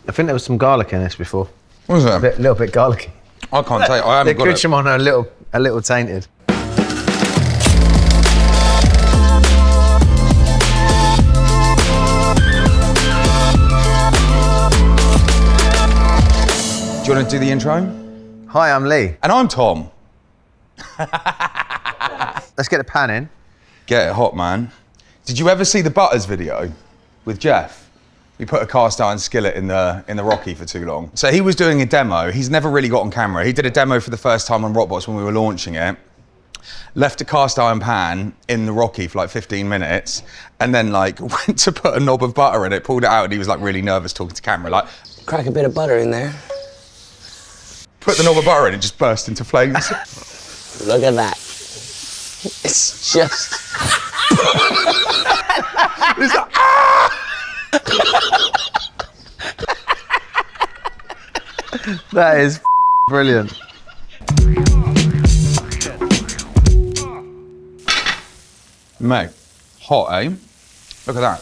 I think there was some garlic in this before. Was there? A little bit garlicky. I can't tell you, I haven't got it. The accoutrement are a little tainted. Do you want to do the intro? Hi, I'm Lee. And I'm Tom. Let's get the pan in. Get it hot, man. Did you ever see the Butters video with Jeff? He put a cast iron skillet in the Rocky for too long. So he was doing a demo. He's never really got on camera. He did a demo for the first time on Roccbox when we were launching it. Left a cast iron pan in the Rocky for like 15 minutes, and then like went to put a knob of butter in it, pulled it out, and he was like really nervous talking to camera. Like, crack a bit of butter in there. Put the knob of butter in, it just burst into flames. Look at that. It's just... It's like, ah! That is brilliant. Mate, hot, eh? Look at that.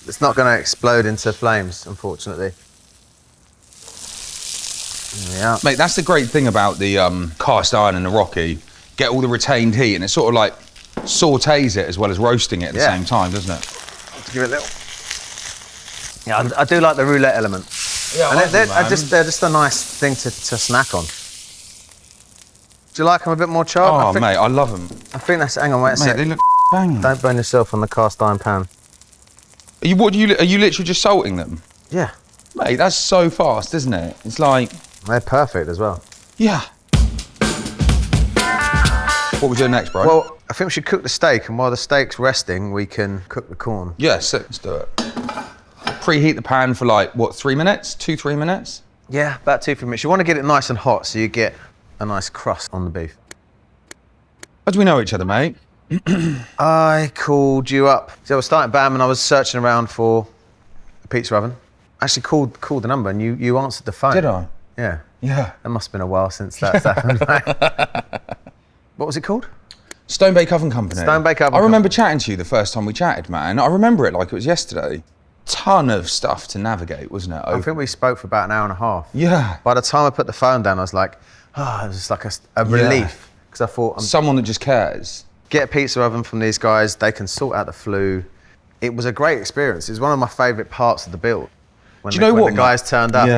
It's not going to explode into flames, unfortunately. Yeah. Mate, that's the great thing about the cast iron and the Rocky. Get all the retained heat, and it sort of like sautés it as well as roasting it at the same time, doesn't it? Let's give it a little. Yeah, I do like the roulette element. Yeah, and they're just a nice thing to snack on. Do you like them a bit more charred? Oh, mate, I love them. I think that's. Hang on, wait a sec. Mate, they look banging. Don't burn yourself on the cast iron pan. Are you literally just salting them? Yeah. Mate, that's so fast, isn't it? It's like... They're perfect as well. Yeah. What we doing next, bro? Well, I think we should cook the steak, and while the steak's resting, we can cook the corn. Yes, let's do it. Preheat the pan for like, what, 3 minutes? 2-3 minutes? Yeah, about 2-3 minutes. You want to get it nice and hot so you get a nice crust on the beef. How do we know each other, mate? I called you up. So I was starting BAM and I was searching around for a pizza oven. I actually called the number and you answered the phone. Did I? Yeah. Yeah. It must have been a while since that's happened. What was it called? Stone Bake Oven Company. Stone Bake Oven I remember chatting to you the first time we chatted, man. I remember it like it was yesterday. Ton of stuff to navigate, wasn't it? I think we spoke for about an hour and a half. Yeah. By the time I put the phone down, I was like, oh, it was just like a relief. Because I thought... Someone that just cares. Get a pizza oven from these guys, they can sort out the flue. It was a great experience. It was one of my favourite parts of the build. When Do you know what, the guys turned up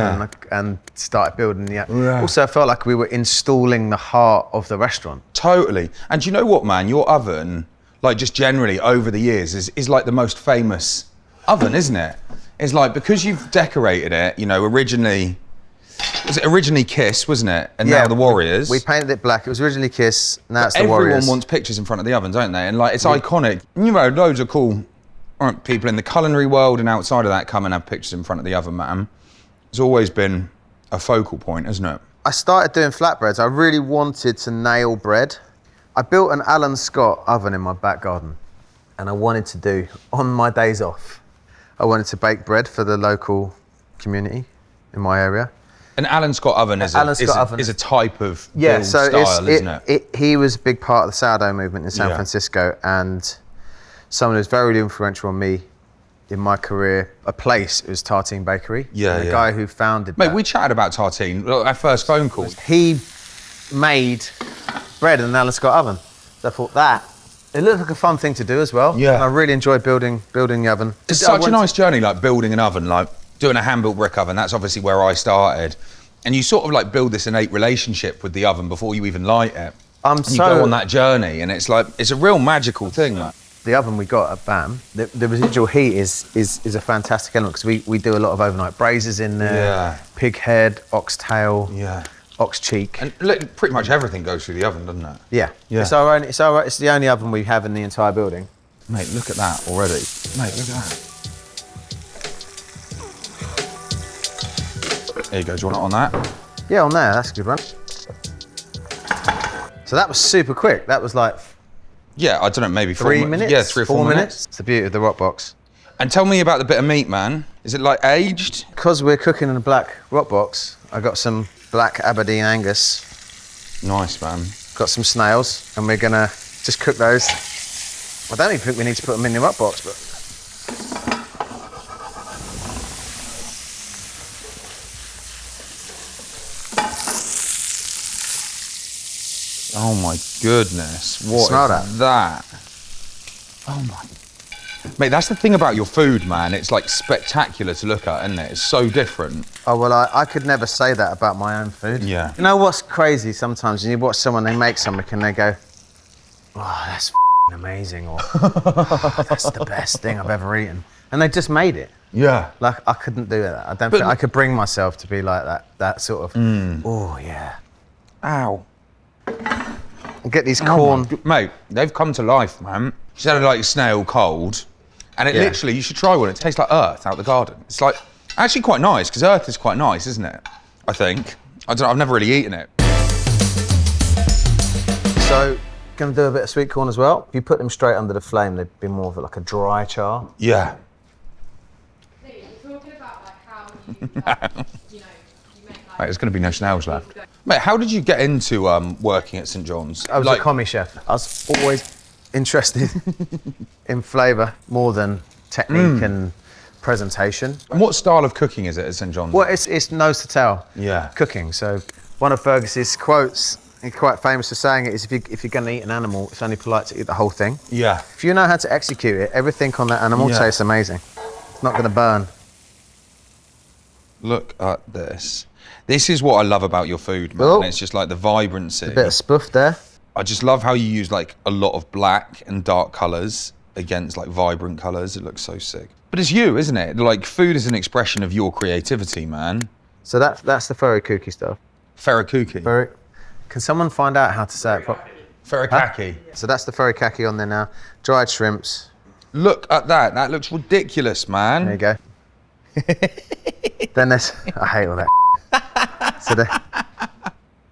and started building the... Yeah. Also, I felt like we were installing the heart of the restaurant. Totally. And do you know what, man? Your oven, like just generally over the years, is like the most famous oven, isn't it? It's like, because you've decorated it, you know, originally... Was it originally Kiss, wasn't it? And now the Warriors. We painted it black. It was originally Kiss, now it's the Warriors. Everyone wants pictures in front of the oven, don't they? And like, it's iconic. You know, loads of cool people in the culinary world and outside of that come and have pictures in front of the oven, man. It's always been a focal point, hasn't it? I started doing flatbreads. I really wanted to nail bread. I built an Alan Scott oven in my back garden, and I wanted to do, on my days off, I wanted to bake bread for the local community in my area. An Alan Scott oven is a type of build style, isn't it? He was a big part of the sourdough movement in San Francisco, and someone who's very influential on me in my career. A place, it was Tartine Bakery. Yeah, the guy who founded Mate, we chatted about Tartine, our first phone call. He made bread in an Alan Scott oven. So I thought it looked like a fun thing to do as well. Yeah. And I really enjoyed building the oven. It's such a nice journey, like building an oven, like doing a hand-built brick oven. That's obviously where I started. And you sort of like build this innate relationship with the oven before you even light it. You go on that journey, and it's like, it's a real magical thing. Like. The oven we got at BAM, the residual heat is a fantastic element, because we do a lot of overnight braises in there, pig head, oxtail, ox cheek. And pretty much everything goes through the oven, doesn't it? Yeah. It's the only oven we have in the entire building. Mate, look at that already. Mate, look at that. There you go, do you want it on that? Yeah, on there, that's a good one. So that was super quick. That was like... Yeah, I don't know, maybe 3 minutes? Yeah, 3 or 4 minutes. It's the beauty of the Roccbox. And tell me about the bit of meat, man. Is it like aged? Because we're cooking in a black Roccbox, I got some black Aberdeen Angus. Nice, man. Got some snails, and we're gonna just cook those. I don't even think we need to put them in the Roccbox, but... Oh my goodness, what Smell is that? Oh my. Mate, that's the thing about your food, man. It's like spectacular to look at, isn't it? It's so different. Oh, well, I could never say that about my own food. Yeah. You know what's crazy sometimes? You watch someone, they make something and they go, oh, that's amazing, or oh, that's the best thing I've ever eaten. And they just made it. Yeah. Like, I couldn't do that. I don't think I could bring myself to be like that sort of, oh, yeah. Ow. And get these corn. Mate, they've come to life, man. She had like snail cold, and it literally, you should try one. It tastes like earth out the garden. It's like, actually quite nice, because earth is quite nice, isn't it? I think. I don't know, I've never really eaten it. So, gonna do a bit of sweet corn as well. If you put them straight under the flame, they'd be more of like a dry char. Yeah. You're talking about like how you, you know, you make like... Mate, there's going to be no snails left. Mate, how did you get into working at St John's? I was a commie chef. I was always interested in flavour more than technique and presentation. And what style of cooking is it at St John's? Well, it's nose to tail cooking. So one of Fergus's quotes, he's quite famous for saying it, is if you're going to eat an animal, it's only polite to eat the whole thing. Yeah. If you know how to execute it, everything on that animal tastes amazing. It's not going to burn. Look at this. This is what I love about your food, man. Oh. It's just like the vibrancy. A bit of spoof there. I just love how you use like a lot of black and dark colours against like vibrant colours. It looks so sick. But it's you, isn't it? Like food is an expression of your creativity, man. So that's the furry kooky stuff. Ferrakuki. Furry. Can someone find out how to say it properly? Ferrikaki. So that's the furry kaki on there now. Dried shrimps. Look at that. That looks ridiculous, man. There you go. Then there's, I hate all that. So the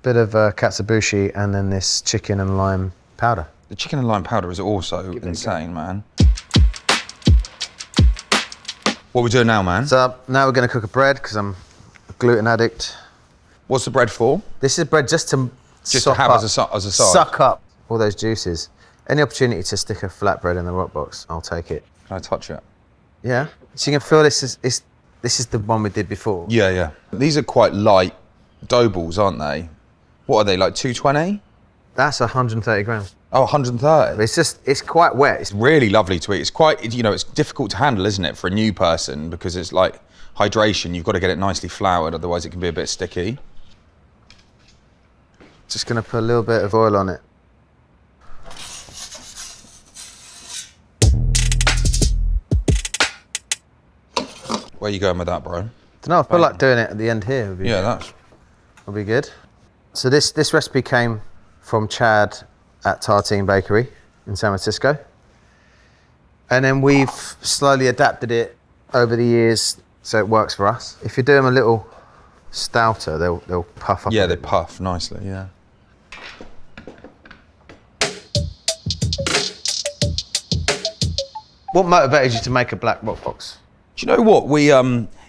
bit of katsuobushi and then this chicken and lime powder. The chicken and lime powder is also insane, man. What are we doing now, man? So now we're going to cook a bread because I'm a gluten addict. What's the bread for? This is bread just to Have as a side. Suck up all those juices. Any opportunity to stick a flatbread in the Roccbox, I'll take it. Can I touch it? Yeah. So you can feel this is the one we did before. Yeah, yeah. These are quite light dough balls, aren't they? What are they, like 220? That's 130 grams. Oh, 130. It's quite wet. It's really lovely to eat. It's quite, you know, it's difficult to handle, isn't it, for a new person, because it's like hydration. You've got to get it nicely floured, otherwise it can be a bit sticky. Just going to put a little bit of oil on it. Where are you going with that, bro? Don't know, I feel like doing it at the end here would be, would be good. So this recipe came from Chad at Tartine Bakery in San Francisco. And then we've slowly adapted it over the years so it works for us. If you do them a little stouter, they'll puff up. Yeah, they puff nicely, yeah. What motivated you to make a black Roccbox? Do you know what?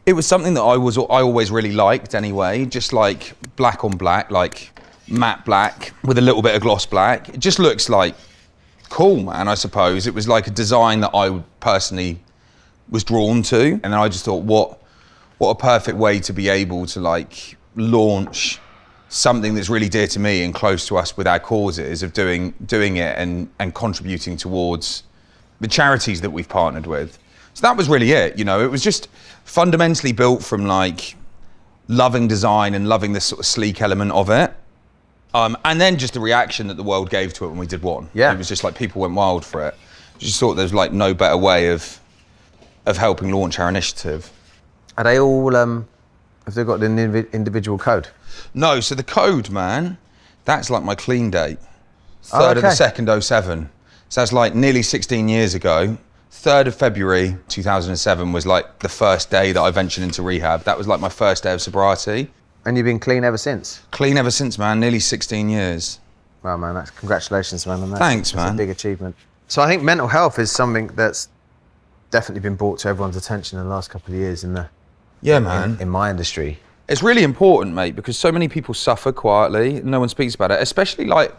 It was something that I always really liked anyway, just like black on black, like matte black with a little bit of gloss black. It just looks like cool, man, I suppose. It was like a design that I personally was drawn to. And then I just thought, what a perfect way to be able to like launch something that's really dear to me and close to us with our causes of doing it and contributing towards the charities that we've partnered with. So that was really it, you know, it was just fundamentally built from like loving design and loving this sort of sleek element of it. And then just the reaction that the world gave to it when we did one. Yeah. It was just like people went wild for it. Just thought there was like no better way of helping launch our initiative. Are they all, have they got an individual code? No, so the code, man, that's like my clean date. 3rd of the 2nd, 07. So that's like nearly 16 years ago. 3rd of February 2007 was like the first day that I ventured into rehab. That was like my first day of sobriety. And you've been clean ever since? Clean ever since, man, nearly 16 years. Wow, man, congratulations, man. On that. Thanks, man. That's a big achievement. So I think mental health is something that's definitely been brought to everyone's attention in the last couple of years in my industry. It's really important, mate, because so many people suffer quietly. No one speaks about it, especially like,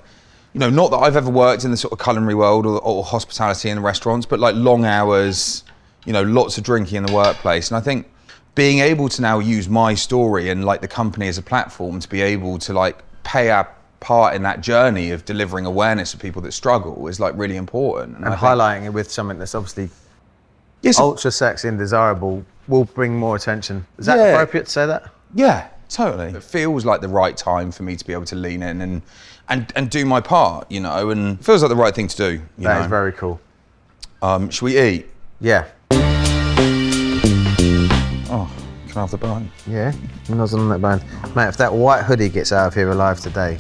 you know, not that I've ever worked in the sort of culinary world or hospitality in the restaurants, but like long hours, you know, lots of drinking in the workplace. And I think being able to now use my story and like the company as a platform to be able to like pay our part in that journey of delivering awareness to people that struggle is like really important. And I think- highlighting it with something that's obviously Yes, ultra sexy and desirable will bring more attention. Is that Yeah. appropriate to say that? yeah, totally. It feels like the right time for me to be able to lean in and do my part, you know, and it feels like the right thing to do. That is very cool. Should we eat? Yeah. Oh, can I have the bone? Yeah, nozzle on that bone. Mate, if that white hoodie gets out of here alive today,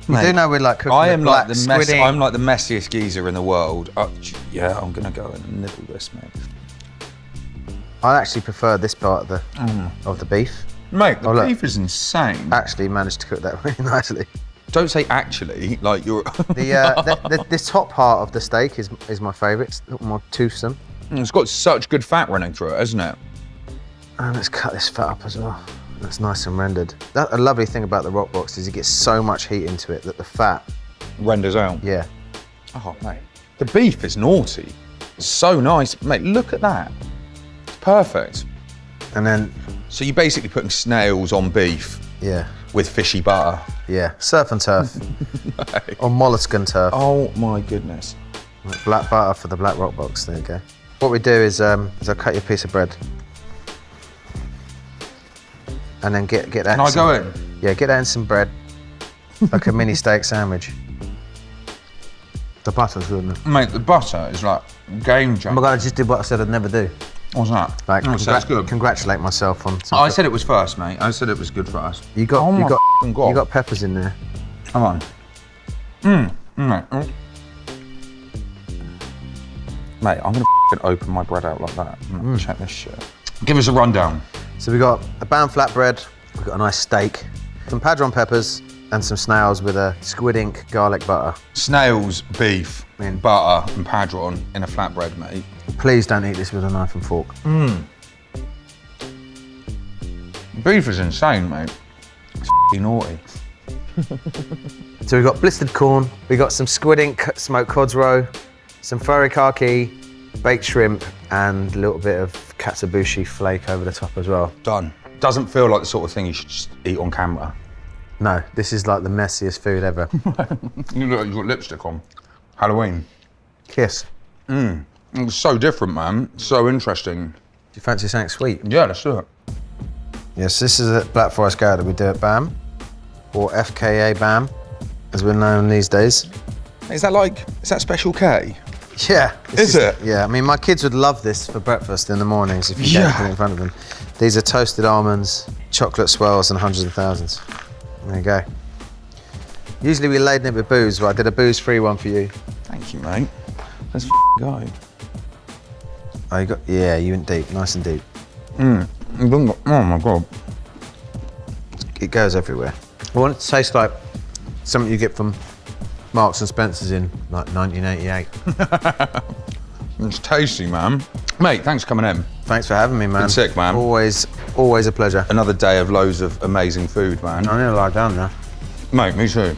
you do know we're like cooking I am with like black the mess. squid ink. I'm like the messiest geezer in the world. Yeah, I'm gonna go and nibble this, mate. I actually prefer this part of the beef. Mate, the Oh, look. beef is insane. Actually managed to cook that really nicely. Don't say actually, like you're. This top part of the steak is my favourite. It's a little more toothsome. It's got such good fat running through it, hasn't it? And let's cut this fat up as well. That's nice and rendered. A lovely thing about the Roccbox is you get so much heat into it that the fat, Renders out. yeah. Oh, mate. The beef is naughty. It's so nice. Mate, look at that. It's perfect. And then, So you're basically putting snails on beef yeah, with fishy butter. yeah, surf and turf. Or mollusk and turf. Oh my goodness. Like black butter for the black Roccbox, there you go. What we do is I'll cut you a piece of bread. And then get that. Can I go in? Yeah, get that in some bread. Like a mini steak sandwich. The butter's good, isn't it? Mate, the butter is like game Oh my changer. God, I just did what I said I'd never do. What's that? Like, Oh, sounds good. congratulate myself on Oh, something. I said it was first, mate. I said it was good for us. You got, Oh you my got, f***ing God. you got peppers in there. Come on. Mate, Mate, I'm gonna f***ing open my bread out like that. Check this shit. Give us a rundown. So we got a bam flatbread, we've got a nice steak, some padron peppers, and some snails with a squid ink garlic butter. Snails, beef, Man. butter, and padron in a flatbread, mate. Please don't eat this with a knife and fork. Beef is insane, mate. It's f***ing naughty. So we've got blistered corn, we got some squid ink smoked cod's roe, some furry kaki, baked shrimp, and a little bit of katsuobushi flake over the top as well. Done. Doesn't feel like the sort of thing you should just eat on camera. No, this is like the messiest food ever. You look like you've got lipstick on. Halloween. Kiss. It's so different, man. So interesting. Do you fancy something sweet? Yeah, let's do it. Yes, this is a Black Forest Gouda. We do it BAM, or FKA BAM, as we're known these days. Is that Special K? Yeah. Is it? Yeah, I mean, my kids would love this for breakfast in the mornings if you Yeah. get it in front of them. These are toasted almonds, chocolate swirls, and hundreds of thousands. There you go. Usually we laden it with booze, but I did a booze-free one for you. Thank you, mate. Let's go. Oh, you got, yeah, you went deep, nice and deep. Oh my God. It goes everywhere. I want it to taste like something you get from Marks and Spencer's in like 1988. It's tasty, man. Mate, thanks for coming in. Thanks for having me, man. Been sick, man. Always a pleasure. Another day of loads of amazing food, man. I need to lie down now. Mate, me too.